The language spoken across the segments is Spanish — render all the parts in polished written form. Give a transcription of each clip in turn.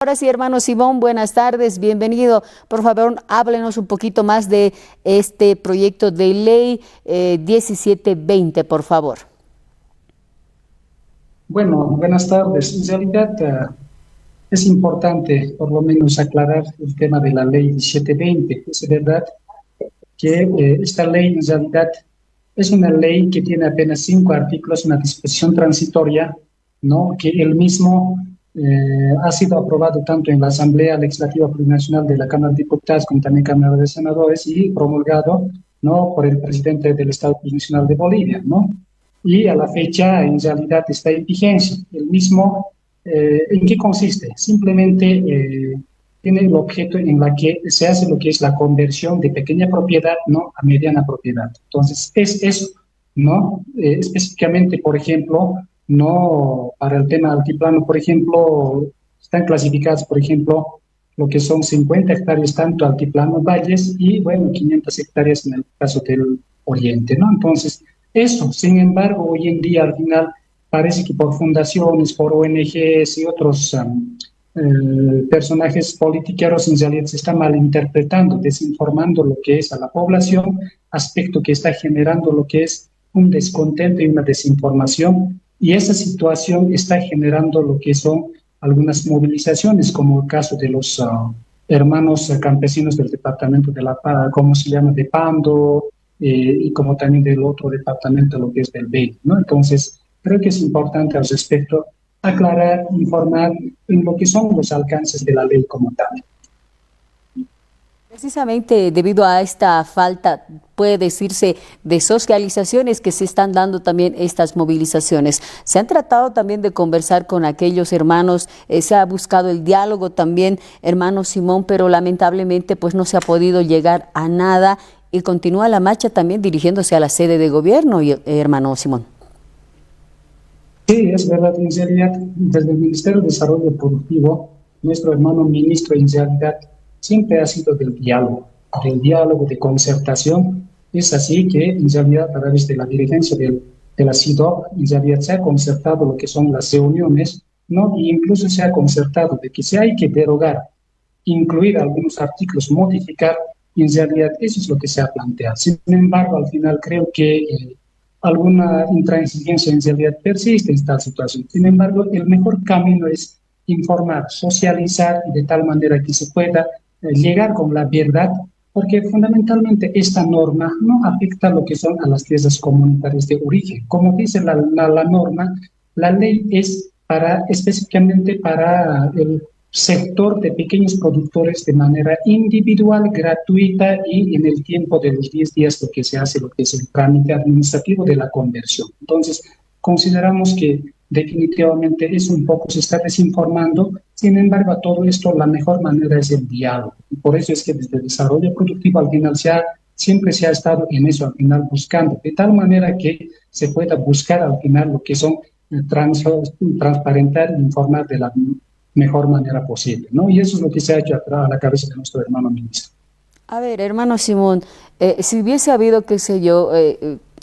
Ahora sí, hermano Simón, buenas tardes, bienvenido. Por favor, háblenos un poquito más de este proyecto de ley 1720, por favor. Bueno, buenas tardes. En realidad es importante por lo menos aclarar el tema de la ley 1720. Es verdad que esta ley en realidad es una ley que tiene apenas 5 artículos, una disposición transitoria, ¿no? Que el mismo ha sido aprobado tanto en la Asamblea Legislativa Plurinacional de la Cámara de Diputados como también Cámara de Senadores y promulgado, ¿no? Por el presidente del Estado Plurinacional de Bolivia, ¿no? Y a la fecha en realidad está en vigencia. El mismo, ¿en qué consiste? Simplemente tiene el objeto en la que se hace lo que es la conversión de pequeña propiedad, ¿no? A mediana propiedad. Entonces, es eso, ¿no? Específicamente, por ejemplo, no para el tema altiplano, por ejemplo, están clasificadas, por ejemplo, lo que son 50 hectáreas tanto altiplano, valles y, bueno, 500 hectáreas en el caso del oriente, ¿no? Entonces, eso, sin embargo, hoy en día al final parece que por fundaciones, por ONGs y otros personajes politiqueros en realidad se está malinterpretando, desinformando lo que es a la población, aspecto que está generando lo que es un descontento y una desinformación, y esa situación está generando lo que son algunas movilizaciones, como el caso de los hermanos campesinos del departamento de ¿cómo se llama?, de Pando, y como también del otro departamento, lo que es del Beni, ¿no? Entonces, creo que es importante al respecto aclarar, informar en lo que son los alcances de la ley como tal. Precisamente debido a esta falta, puede decirse, de socializaciones que se están dando también estas movilizaciones. Se han tratado también de conversar con aquellos hermanos, se ha buscado el diálogo también, hermano Simón, pero lamentablemente pues no se ha podido llegar a nada y continúa la marcha también dirigiéndose a la sede de gobierno, hermano Simón. Sí, es verdad, en realidad, desde el Ministerio de Desarrollo Productivo, nuestro hermano ministro en realidad siempre ha sido del diálogo, de concertación. Es así que en realidad a través de la dirigencia de la CIDOC, en realidad se ha concertado lo que son las reuniones, ¿no? E incluso se ha concertado de que si hay que derogar, incluir algunos artículos, modificar, y en realidad eso es lo que se ha planteado. Sin embargo, al final creo que alguna intransigencia en realidad persiste en esta situación. Sin embargo, el mejor camino es informar, socializar de tal manera que se pueda llegar con la verdad, porque fundamentalmente esta norma no afecta lo que son a las tierras comunitarias de origen. Como dice la norma, la ley es específicamente para el sector de pequeños productores de manera individual, gratuita y en el tiempo de los 10 días lo que se hace, lo que es el trámite administrativo de la conversión. Entonces, consideramos que definitivamente es un poco, se está desinformando. Sin embargo, a todo esto la mejor manera es el diálogo. Y por eso es que desde el desarrollo productivo al final siempre se ha estado en eso, al final buscando, de tal manera que se pueda buscar al final lo que son transparentar e informar de la mejor manera posible, ¿no? Y eso es lo que se ha hecho a la cabeza de nuestro hermano ministro. A ver, hermano Simón, si hubiese habido, qué sé yo,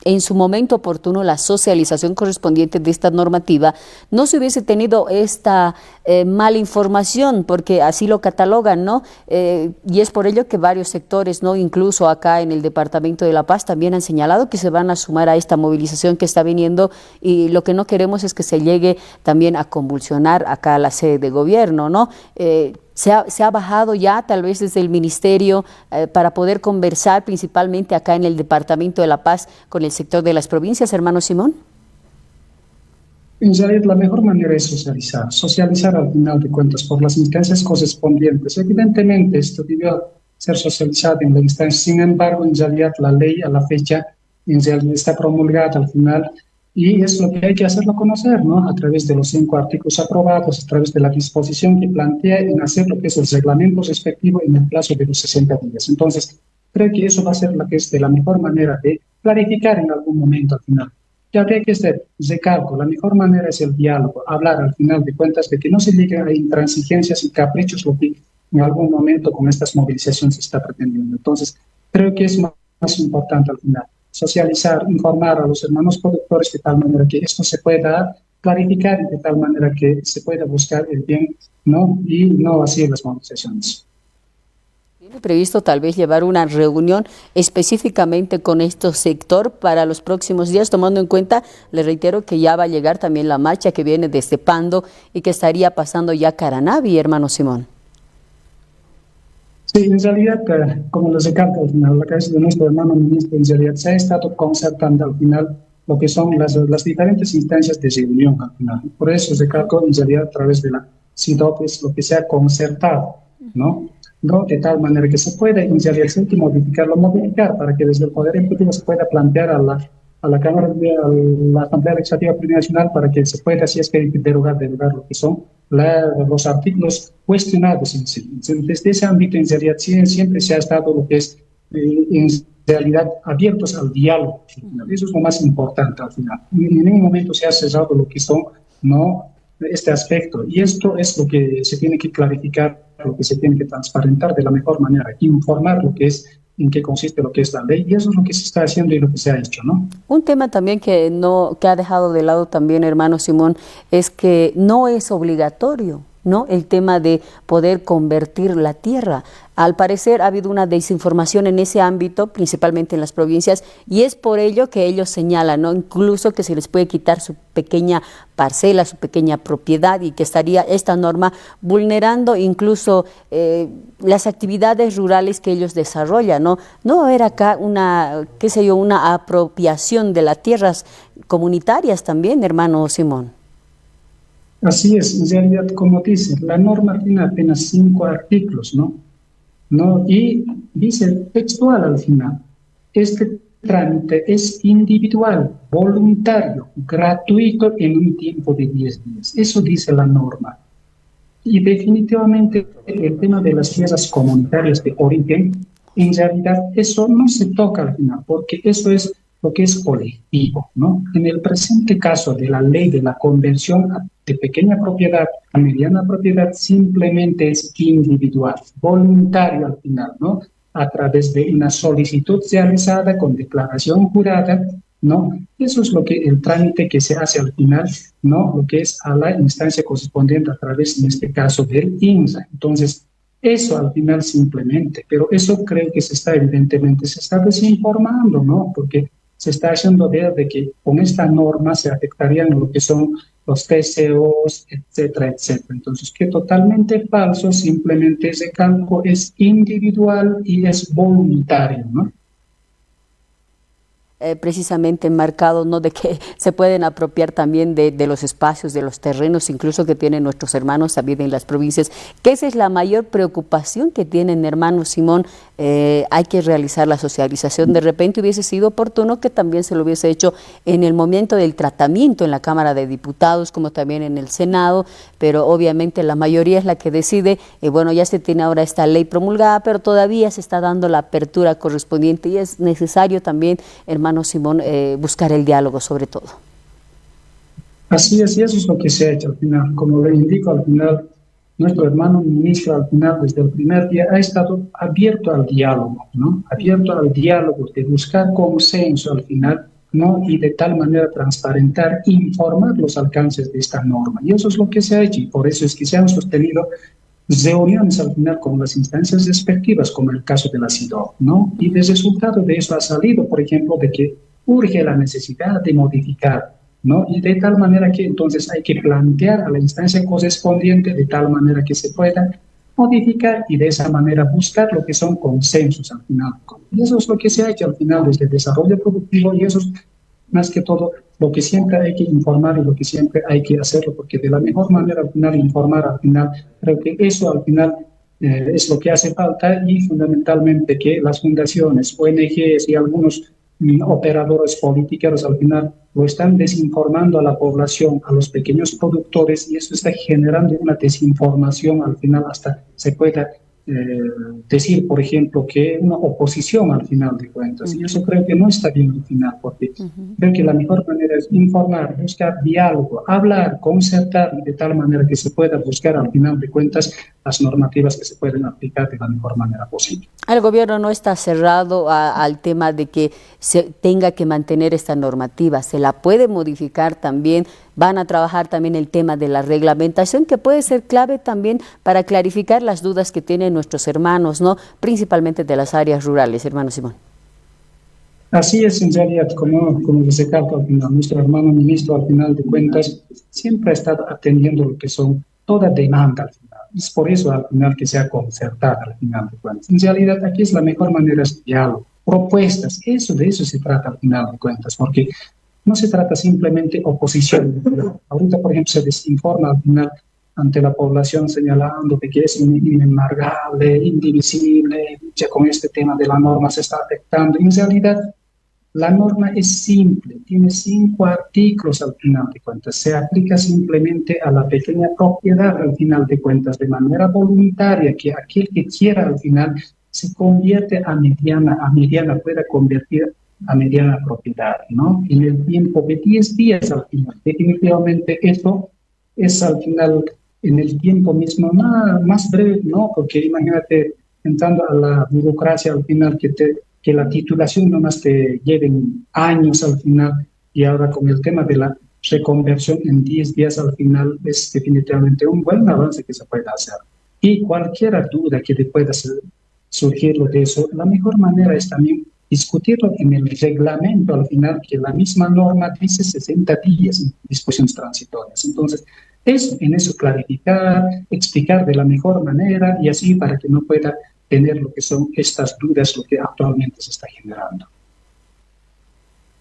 en su momento oportuno la socialización correspondiente de esta normativa, no se hubiese tenido esta mala información, porque así lo catalogan, ¿no? Y es por ello que varios sectores, ¿no? Incluso acá en el Departamento de La Paz también han señalado que se van a sumar a esta movilización que está viniendo y lo que no queremos es que se llegue también a convulsionar acá a la sede de gobierno, ¿no? Se ha bajado ya tal vez desde el ministerio para poder conversar principalmente acá en el Departamento de La Paz con el sector de las provincias, hermano Simón. En realidad, la mejor manera es socializar al final de cuentas por las instancias correspondientes. Evidentemente, esto debió ser socializado en la instancia, sin embargo, en realidad la ley a la fecha en realidad está promulgada al final y es lo que hay que hacerlo conocer, ¿no? A través de los 5 artículos aprobados, a través de la disposición que plantea en hacer lo que es el reglamento respectivo en el plazo de los 60 días. Entonces, creo que eso va a ser la que es de la mejor manera de clarificar en algún momento al final. Ya habría que hacer, recalco, la mejor manera es el diálogo, hablar al final de cuentas de que no se llegue a intransigencias y caprichos, lo que en algún momento con estas movilizaciones se está pretendiendo. Entonces, creo que es más importante al final socializar, informar a los hermanos productores de tal manera que esto se pueda clarificar de tal manera que se pueda buscar el bien, ¿no? Y no hacer las movilizaciones. ¿Tiene previsto tal vez llevar una reunión específicamente con este sector para los próximos días, tomando en cuenta, le reitero, que ya va a llegar también la marcha que viene desde Pando y que estaría pasando ya Caranavi, hermano Simón? Sí, en realidad, como les recalco al final, la cabeza de nuestro hermano ministro, en realidad se ha estado concertando al final lo que son las diferentes instancias de reunión al final. Por eso recalco, en realidad, a través de la CIDOP es lo que se ha concertado, ¿no? ¿No? De tal manera que se pueda, en realidad, si hay que modificar para que desde el Poder Ejecutivo se pueda plantear a la Cámara, a la Asamblea Legislativa Plurinacional para que se pueda, si es que hay que derogar lo que son los artículos cuestionados en sí. Desde ese ámbito, en realidad, siempre se ha estado lo que es, en realidad, abiertos al diálogo. Eso es lo más importante al final. En ningún momento se ha cerrado lo que son, ¿no?, este aspecto. Y esto es lo que se tiene que clarificar, lo que se tiene que transparentar de la mejor manera, informar lo que es, en qué consiste lo que es la ley, y eso es lo que se está haciendo y lo que se ha hecho, ¿no? Un tema también que ha dejado de lado también, hermano Simón, es que no es obligatorio, ¿no?, el tema de poder convertir la tierra. Al parecer ha habido una desinformación en ese ámbito, principalmente en las provincias, y es por ello que ellos señalan, ¿no?, incluso que se les puede quitar su pequeña parcela, su pequeña propiedad, y que estaría esta norma vulnerando incluso las actividades rurales que ellos desarrollan, ¿no? No va a haber acá una, qué sé yo, una apropiación de las tierras comunitarias también, hermano Simón. Así es, en realidad, como dice, la norma tiene apenas 5 artículos, ¿no? ¿No? Y dice textual al final, este trámite es individual, voluntario, gratuito en un tiempo de 10 días. Eso dice la norma. Y definitivamente el tema de las tierras comunitarias de origen, en realidad eso no se toca al final, porque eso es lo que es colectivo, ¿no? En el presente caso de la ley de la conversión de pequeña propiedad a mediana propiedad, simplemente es individual, voluntario al final, ¿no? A través de una solicitud realizada con declaración jurada, ¿no? Eso es lo que el trámite que se hace al final, ¿no? Lo que es a la instancia correspondiente a través, en este caso, del INSA. Entonces, eso al final simplemente, pero eso creo que evidentemente se está desinformando, ¿no? Porque se está haciendo ver de que con esta norma se afectarían lo que son los TCOs, etcétera, etcétera. Entonces, que totalmente falso, simplemente ese campo es individual y es voluntario, ¿no? Precisamente enmarcado, ¿no?, de que se pueden apropiar también de los espacios, de los terrenos, incluso que tienen nuestros hermanos también en las provincias, que esa es la mayor preocupación que tienen, hermano Simón. Hay que realizar la socialización. De repente hubiese sido oportuno que también se lo hubiese hecho en el momento del tratamiento en la Cámara de Diputados, como también en el Senado, pero obviamente la mayoría es la que decide. Bueno, ya se tiene ahora esta ley promulgada, pero todavía se está dando la apertura correspondiente y es necesario también, hermano Simón, buscar el diálogo sobre todo. Así es, y eso es lo que se ha hecho al final. Como le indico, al final, nuestro hermano ministro, al final, desde el primer día, ha estado abierto al diálogo, ¿no? Abierto al diálogo, de buscar consenso al final, ¿no? Y de tal manera transparentar, informar los alcances de esta norma. Y eso es lo que se ha hecho, y por eso es que se han sostenido reuniones al final con las instancias respectivas, como el caso de la CIDOB, ¿no? Y el resultado de eso ha salido, por ejemplo, de que urge la necesidad de modificar, ¿no? Y de tal manera que entonces hay que plantear a la instancia correspondiente de tal manera que se pueda modificar y de esa manera buscar lo que son consensos al final. Y eso es lo que se ha hecho al final desde el desarrollo productivo, y eso es más que todo lo que siempre hay que informar y lo que siempre hay que hacerlo, porque de la mejor manera al final informar, al final creo que eso al final es lo que hace falta, y fundamentalmente que las fundaciones, ONGs y algunos operadores políticos al final lo están desinformando a la población, a los pequeños productores, y eso está generando una desinformación al final, hasta se pueda decir, por ejemplo, que una oposición al final de cuentas. Y eso creo que no está bien al final, porque creo que la mejor manera es informar, buscar diálogo, hablar, concertar, de tal manera que se pueda buscar al final de cuentas las normativas que se pueden aplicar de la mejor manera posible. El gobierno no está cerrado al tema de que se tenga que mantener esta normativa, se la puede modificar también van a trabajar también el tema de la reglamentación, que puede ser clave también para clarificar las dudas que tienen nuestros hermanos, ¿no? Principalmente de las áreas rurales, hermano Simón. Así es, en realidad, como recalca al final, nuestro hermano ministro, al final de cuentas, siempre ha estado atendiendo lo que son toda demanda al final. Es por eso al final que se ha concertado al final de cuentas. En realidad, aquí es la mejor manera de diálogo, propuestas, de eso se trata al final de cuentas, porque no se trata simplemente oposición. Ahorita, por ejemplo, se desinforma al final ante la población señalando de que es inembargable, indivisible, ya con este tema de la norma se está afectando. En realidad, la norma es simple, tiene 5 artículos al final de cuentas, se aplica simplemente a la pequeña propiedad al final de cuentas, de manera voluntaria, que aquel que quiera al final se convierte a mediana pueda convertir a mediana propiedad, ¿no? En el tiempo de 10 días al final. Definitivamente eso es al final, en el tiempo mismo, más breve, ¿no? Porque imagínate, entrando a la burocracia al final, que la titulación nomás te lleven años al final, y ahora con el tema de la reconversión en 10 días al final es definitivamente un buen avance que se puede hacer. Y cualquier duda que te pueda surgir de eso, la mejor manera es también discutirlo en el reglamento al final, que la misma norma dice 60 días en disposiciones transitorias. Entonces, en eso clarificar, explicar de la mejor manera y así para que no pueda tener lo que son estas dudas, lo que actualmente se está generando.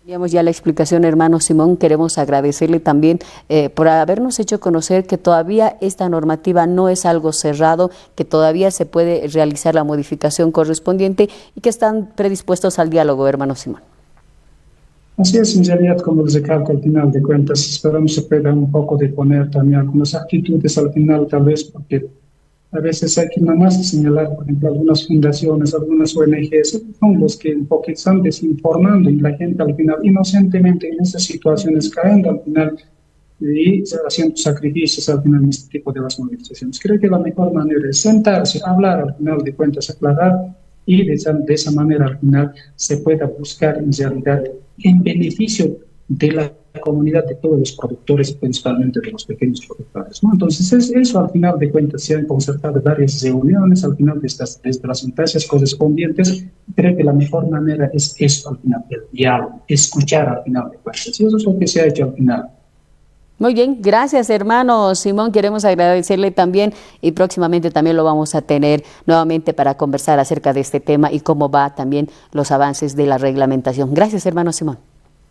Teníamos ya la explicación, hermano Simón. Queremos agradecerle también por habernos hecho conocer que todavía esta normativa no es algo cerrado, que todavía se puede realizar la modificación correspondiente y que están predispuestos al diálogo, hermano Simón. Así es, en realidad, como les recalco al final de cuentas, esperamos se pueda un poco de poner también algunas actitudes al final, tal vez, porque a veces hay que nada más señalar, por ejemplo, algunas fundaciones, algunas ONGs, son los que un poco están desinformando y la gente al final inocentemente en esas situaciones cayendo al final y haciendo sacrificios al final en este tipo de las movilizaciones. Creo que la mejor manera es sentarse, hablar al final de cuentas, aclarar y de esa manera al final se pueda buscar en realidad en beneficio de la comunidad de todos los productores, principalmente de los pequeños productores, ¿no? Entonces, eso al final de cuentas se han concertado varias reuniones, al final desde las instancias correspondientes. Creo que la mejor manera es eso al final, el diálogo, escuchar al final de cuentas. Y eso es lo que se ha hecho al final. Muy bien, gracias, hermano Simón. Queremos agradecerle también y próximamente también lo vamos a tener nuevamente para conversar acerca de este tema y cómo va también los avances de la reglamentación. Gracias, hermano Simón.